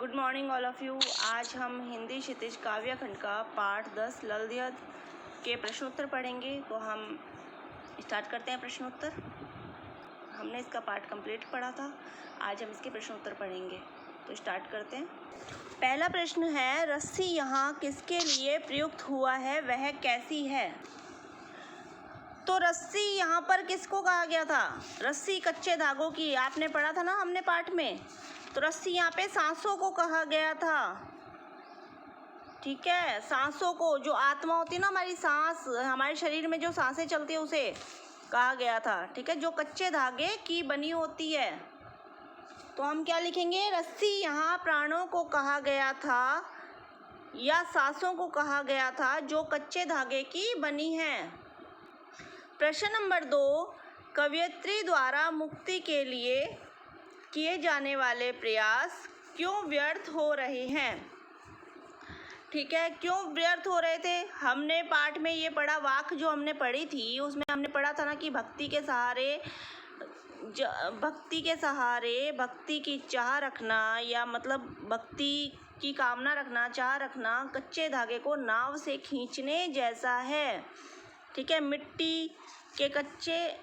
Good morning all of you. आज हम हिंदी क्षितिज काव्य खंड का पाठ 10 ललधियत के प्रश्नोत्तर पढ़ेंगे। तो हम स्टार्ट करते हैं प्रश्नोत्तर। हमने इसका पाठ कंप्लीट पढ़ा था, आज हम इसके प्रश्नोत्तर पढ़ेंगे। तो स्टार्ट करते हैं। पहला प्रश्न है, रस्सी यहाँ किसके लिए प्रयुक्त हुआ है, वह कैसी है? तो रस्सी यहाँ पर किसको कहा गया था? रस्सी कच्चे धागों की, आपने पढ़ा था ना हमने पाठ में। तो रस्सी यहाँ पे सांसों को कहा गया था। ठीक है, सांसों को, जो आत्मा होती है ना हमारी, सांस, हमारे शरीर में जो सांसें चलती है उसे कहा गया था। ठीक है, जो कच्चे धागे की बनी होती है। तो हम क्या लिखेंगे? रस्सी यहाँ प्राणों को कहा गया था या सांसों को कहा गया था जो कच्चे धागे की बनी है। प्रश्न नंबर 2, कवयित्री द्वारा मुक्ति के लिए किए जाने वाले प्रयास क्यों व्यर्थ हो रहे हैं? ठीक है, क्यों व्यर्थ हो रहे थे? हमने पाठ में ये पढ़ा, वाक जो हमने पढ़ी थी उसमें हमने पढ़ा था ना कि भक्ति के सहारे भक्ति की चाह रखना, या मतलब भक्ति की कामना रखना, चाह रखना कच्चे धागे को नाव से खींचने जैसा है। ठीक है, मिट्टी के कच्चे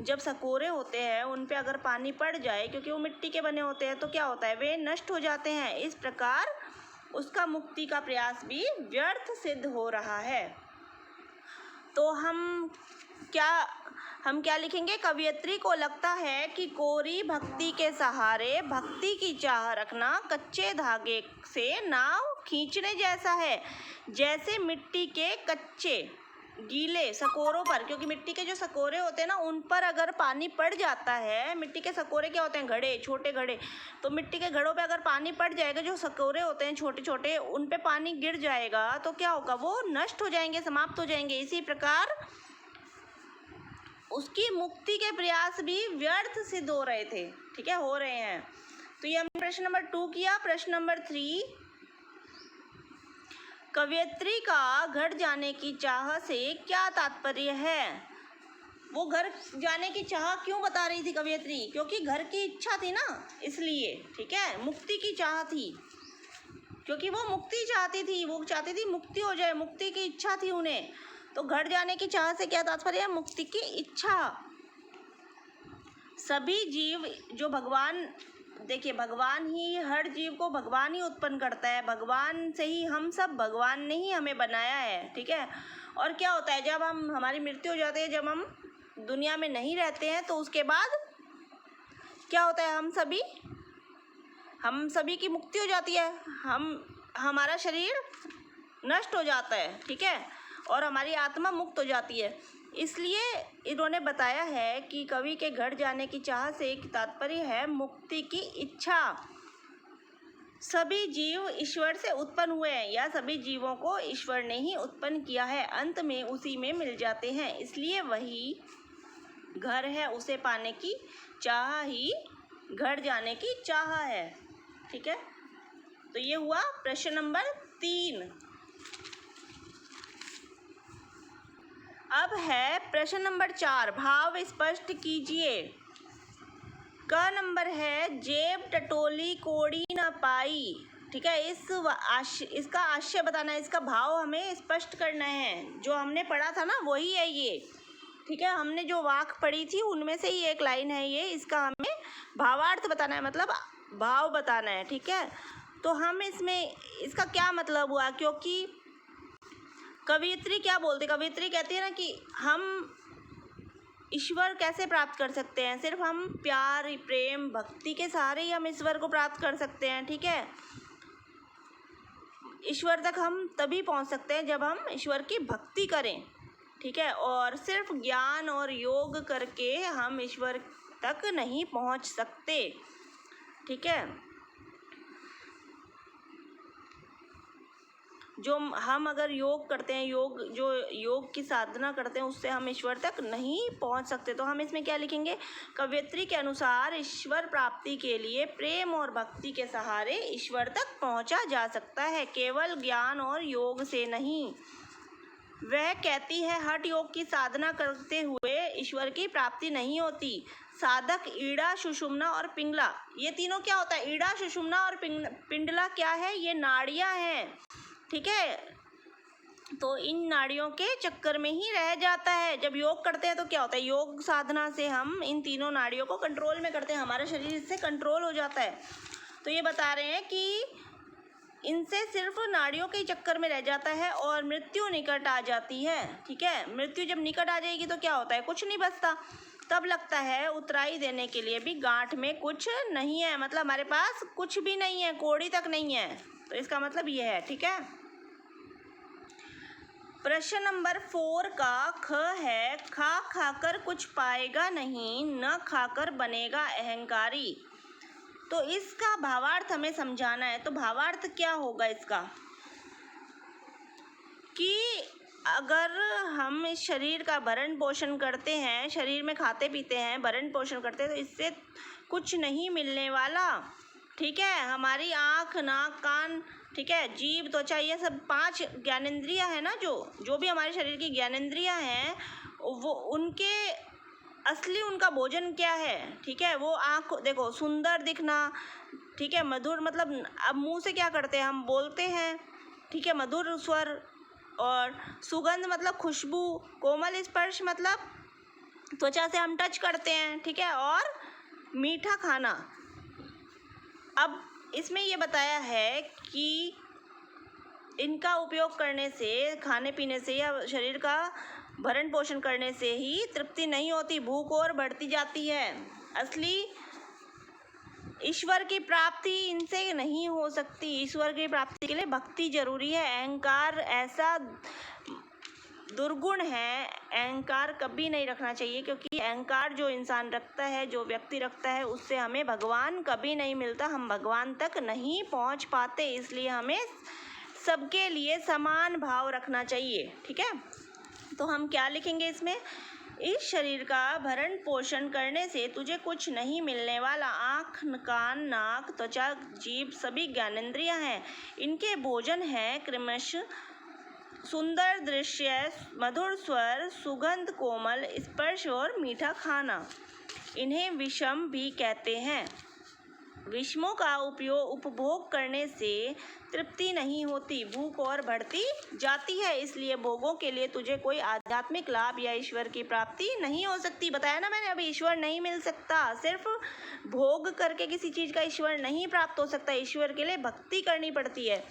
जब सकोरे होते हैं उन पे अगर पानी पड़ जाए, क्योंकि वो मिट्टी के बने होते हैं, तो क्या होता है, वे नष्ट हो जाते हैं। इस प्रकार उसका मुक्ति का प्रयास भी व्यर्थ सिद्ध हो रहा है। तो हम क्या लिखेंगे? कवयित्री को लगता है कि कोरी भक्ति के सहारे भक्ति की चाह रखना कच्चे धागे से नाव खींचने जैसा है, जैसे मिट्टी के कच्चे गीले सकोरों पर, क्योंकि मिट्टी के जो सकोरे होते हैं ना उन पर अगर पानी पड़ जाता है, मिट्टी के सकोरे क्या होते हैं, घड़े, छोटे घड़े, तो मिट्टी के घड़ों पे अगर पानी पड़ जाएगा, जो सकोरे होते हैं छोटे छोटे, उन पे पानी गिर जाएगा तो क्या होगा, वो नष्ट हो जाएंगे, समाप्त हो जाएंगे। इसी प्रकार उसकी मुक्ति के प्रयास भी व्यर्थ सिद्ध हो रहे थे। ठीक है, हो रहे हैं। तो ये हमने प्रश्न नंबर 2 किया। प्रश्न नंबर 3, कवयित्री का घर जाने की चाह से क्या तात्पर्य है? वो घर जाने की चाह क्यों बता रही थी कवयित्री? क्योंकि घर की इच्छा थी ना, इसलिए। ठीक है, मुक्ति की चाह थी, क्योंकि वो मुक्ति चाहती थी, वो चाहती थी मुक्ति हो जाए, मुक्ति की इच्छा थी उन्हें। तो घर जाने की चाह से क्या तात्पर्य है? मुक्ति की इच्छा। सभी जीव जो भगवान, देखिए भगवान ही, हर जीव को भगवान ही उत्पन्न करता है, भगवान से ही हम सब, भगवान ने ही हमें बनाया है। ठीक है, और क्या होता है, जब हमारी मृत्यु हो जाती है, जब हम दुनिया में नहीं रहते हैं, तो उसके बाद क्या होता है, हम सभी की मुक्ति हो जाती है, हमारा शरीर नष्ट हो जाता है। ठीक है, और हमारी आत्मा मुक्त हो जाती है। इसलिए इन्होंने बताया है कि कवि के घर जाने की चाह से एक तात्पर्य है मुक्ति की इच्छा। सभी जीव ईश्वर से उत्पन्न हुए हैं, या सभी जीवों को ईश्वर ने ही उत्पन्न किया है, अंत में उसी में मिल जाते हैं, इसलिए वही घर है, उसे पाने की चाह ही घर जाने की चाह है। ठीक है, तो ये हुआ प्रश्न नंबर 3। अब है प्रश्न नंबर 4, भाव स्पष्ट कीजिए। क नंबर है, जेब टटोली कोड़ी न पाई। ठीक है, इसका आशय बताना है, इसका भाव हमें स्पष्ट करना है। जो हमने पढ़ा था ना वही है ये। ठीक है, हमने जो वाक पढ़ी थी उनमें से ही एक लाइन है ये, इसका हमें भावार्थ बताना है, मतलब भाव बताना है। ठीक है, तो हम इसमें इसका क्या मतलब हुआ, क्योंकि कवयित्री क्या बोलते, कवयित्री कहती है ना कि हम ईश्वर कैसे प्राप्त कर सकते हैं, सिर्फ हम प्यार, प्रेम, भक्ति के सहारे ही हम ईश्वर को प्राप्त कर सकते हैं। ठीक है, ईश्वर तक हम तभी पहुंच सकते हैं जब हम ईश्वर की भक्ति करें। ठीक है, और सिर्फ ज्ञान और योग करके हम ईश्वर तक नहीं पहुंच सकते। ठीक है, जो हम अगर योग करते हैं, योग की साधना करते हैं, उससे हम ईश्वर तक नहीं पहुंच सकते। तो हम इसमें क्या लिखेंगे? कवयित्री के अनुसार ईश्वर प्राप्ति के लिए प्रेम और भक्ति के सहारे ईश्वर तक पहुंचा जा सकता है, केवल ज्ञान और योग से नहीं। वह कहती है, हठ योग की साधना करते हुए ईश्वर की प्राप्ति नहीं होती, साधक ईड़ा, सुषुम्ना और पिंगला, ये तीनों क्या होता है? ईड़ा, सुषुम्ना और पिंडला क्या है? ये नाड़ियां हैं, ठीक है। तो इन नाड़ियों के चक्कर में ही रह जाता है। जब योग करते हैं तो क्या होता है? योग साधना से हम इन तीनों नाड़ियों को कंट्रोल में करते हैं, हमारा शरीर इससे कंट्रोल हो जाता है। तो ये बता रहे हैं कि इनसे सिर्फ नाड़ियों के चक्कर में रह जाता है और मृत्यु निकट आ जाती है, ठीक है। मृत्यु जब निकट आ जाएगी तो क्या होता है? कुछ नहीं बचता। तब लगता है उतराई देने के लिए भी गांठ में कुछ नहीं है, मतलब हमारे पास कुछ भी नहीं है, कोड़ी तक नहीं है। तो इसका मतलब ये है, ठीक है। प्रश्न नंबर 4 का ख है, खा खाकर कुछ पाएगा नहीं, न खाकर बनेगा अहंकारी। तो इसका भावार्थ हमें समझाना है। तो भावार्थ क्या होगा इसका? कि अगर हम इस शरीर का भरण पोषण करते हैं, शरीर में खाते पीते हैं, भरण पोषण करते हैं, तो इससे कुछ नहीं मिलने वाला, ठीक है। हमारी आँख, नाक, कान, ठीक है, जीभ, त्वचा, ये सब 5 ज्ञानेंद्रियाँ हैं ना, जो भी हमारे शरीर की ज्ञानेंद्रियाँ हैं, वो उनके असली उनका भोजन क्या है, ठीक है। वो आँख देखो, सुंदर दिखना, ठीक है, मधुर, मतलब अब मुंह से क्या करते हैं? हम बोलते हैं, ठीक है, मधुर स्वर, और सुगंध मतलब खुशबू, कोमल स्पर्श मतलब त्वचा से हम टच करते हैं, ठीक है, और मीठा खाना। अब इसमें ये बताया है कि इनका उपयोग करने से, खाने पीने से या शरीर का भरण पोषण करने से ही तृप्ति नहीं होती, भूख और बढ़ती जाती है। असली ईश्वर की प्राप्ति इनसे नहीं हो सकती। ईश्वर की प्राप्ति के लिए भक्ति जरूरी है। अहंकार ऐसा दुर्गुण है, अहंकार कभी नहीं रखना चाहिए, क्योंकि अहंकार जो इंसान रखता है, जो व्यक्ति रखता है, उससे हमें भगवान कभी नहीं मिलता, हम भगवान तक नहीं पहुंच पाते। इसलिए हमें सबके लिए समान भाव रखना चाहिए, ठीक है। तो हम क्या लिखेंगे इसमें? इस शरीर का भरण पोषण करने से तुझे कुछ नहीं मिलने वाला। आँख, कान, नाक, त्वचा, जीभ सभी ज्ञानेंद्रियां हैं। इनके भोजन है क्रमश सुंदर दृश्य, मधुर स्वर, सुगंध, कोमल स्पर्श और मीठा खाना। इन्हें विषम भी कहते हैं। विषमों का उपभोग करने से तृप्ति नहीं होती, भूख और बढ़ती जाती है। इसलिए भोगों के लिए तुझे कोई आध्यात्मिक लाभ या ईश्वर की प्राप्ति नहीं हो सकती। बताया ना मैंने, अभी ईश्वर नहीं मिल सकता। सिर्फ भोग करके किसी चीज़ का ईश्वर नहीं प्राप्त हो सकता। ईश्वर के लिए भक्ति करनी पड़ती है।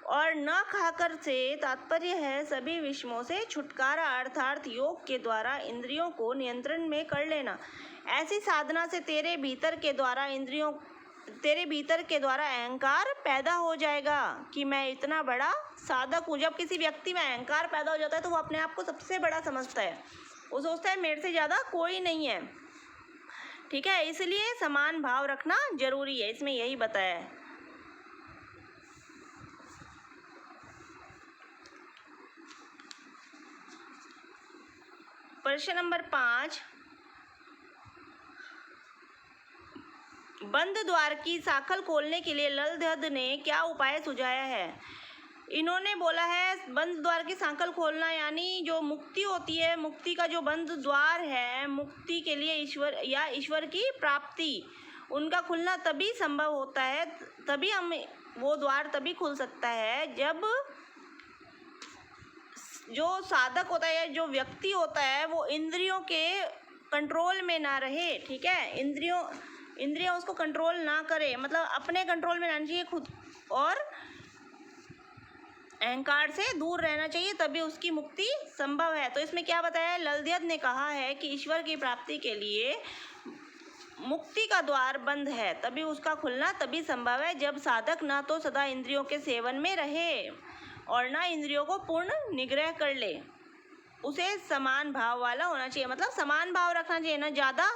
और न खाकर से तात्पर्य है सभी विषमों से छुटकारा, अर्थात योग के द्वारा इंद्रियों को नियंत्रण में कर लेना। ऐसी साधना से तेरे भीतर के द्वारा अहंकार पैदा हो जाएगा कि मैं इतना बड़ा साधक हूँ। जब किसी व्यक्ति में अहंकार पैदा हो जाता है तो वो अपने आप को सबसे बड़ा समझता है, वो सोचता है मेरे से ज़्यादा कोई नहीं है, ठीक है। इसलिए समान भाव रखना जरूरी है, इसमें यही बताया है। प्रश्न नंबर 5, बंद द्वार की साखल खोलने के लिए ललधद ने क्या उपाय सुझाया है? इन्होंने बोला है बंद द्वार की सांकल खोलना, यानी जो मुक्ति होती है, मुक्ति का जो बंद द्वार है, मुक्ति के लिए ईश्वर की प्राप्ति, उनका खुलना तभी संभव होता है, तभी हम वो द्वार तभी खुल सकता है जब जो साधक होता है, जो व्यक्ति होता है, वो इंद्रियों के कंट्रोल में ना रहे, ठीक है। इंद्रियां उसको कंट्रोल ना करे, मतलब अपने कंट्रोल में रहना चाहिए खुद, और अहंकार से दूर रहना चाहिए, तभी उसकी मुक्ति संभव है। तो इसमें क्या बताया है? ललध्यद ने कहा है कि ईश्वर की प्राप्ति के लिए मुक्ति का द्वार बंद है, तभी उसका खुलना तभी संभव है जब साधक ना तो सदा इंद्रियों के सेवन में रहे और ना इंद्रियों को पूर्ण निग्रह कर ले। उसे समान भाव वाला होना चाहिए, मतलब समान भाव रखना चाहिए, ना ज़्यादा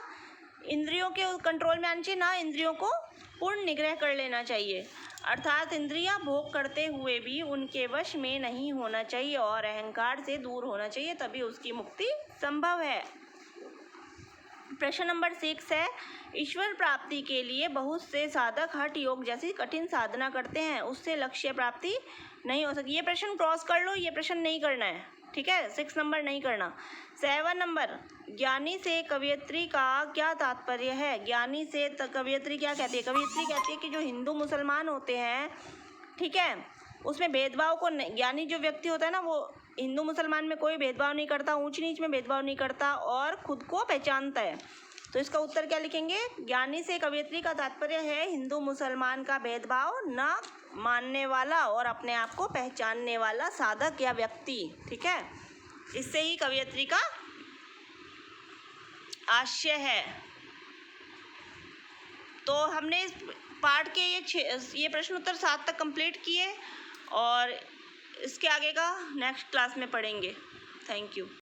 इंद्रियों के कंट्रोल में आना चाहिए, ना इंद्रियों को पूर्ण निग्रह कर लेना चाहिए। अर्थात इंद्रियां भोग करते हुए भी उनके वश में नहीं होना चाहिए और अहंकार से दूर होना चाहिए, तभी उसकी मुक्ति संभव है। प्रश्न नंबर 6 है, ईश्वर प्राप्ति के लिए बहुत से साधक हठ योग जैसी कठिन साधना करते हैं, उससे लक्ष्य प्राप्ति नहीं हो सकती। ये प्रश्न क्रॉस कर लो, ये प्रश्न नहीं करना है, ठीक है, 6 नंबर नहीं करना। 7 नंबर, ज्ञानी से कवयित्री का क्या तात्पर्य है? ज्ञानी से कवयित्री क्या कहती है? कवयित्री कहती है कि जो हिंदू मुसलमान होते हैं, ठीक है, उसमें भेदभाव को, ज्ञानी जो व्यक्ति होता है ना, वो हिंदू मुसलमान में कोई भेदभाव नहीं करता, ऊंच नीच में भेदभाव नहीं करता और खुद को पहचानता है। तो इसका उत्तर क्या लिखेंगे? ज्ञानी से कवयित्री का तात्पर्य है हिंदू मुसलमान का भेदभाव न मानने वाला और अपने आप को पहचानने वाला साधक या व्यक्ति। ठीक है, इससे ही कवयित्री का आशय है। तो हमने इस पार्ट के ये प्रश्न उत्तर 7 तक कंप्लीट किए और इसके आगे का नेक्स्ट क्लास में पढ़ेंगे। Thank you.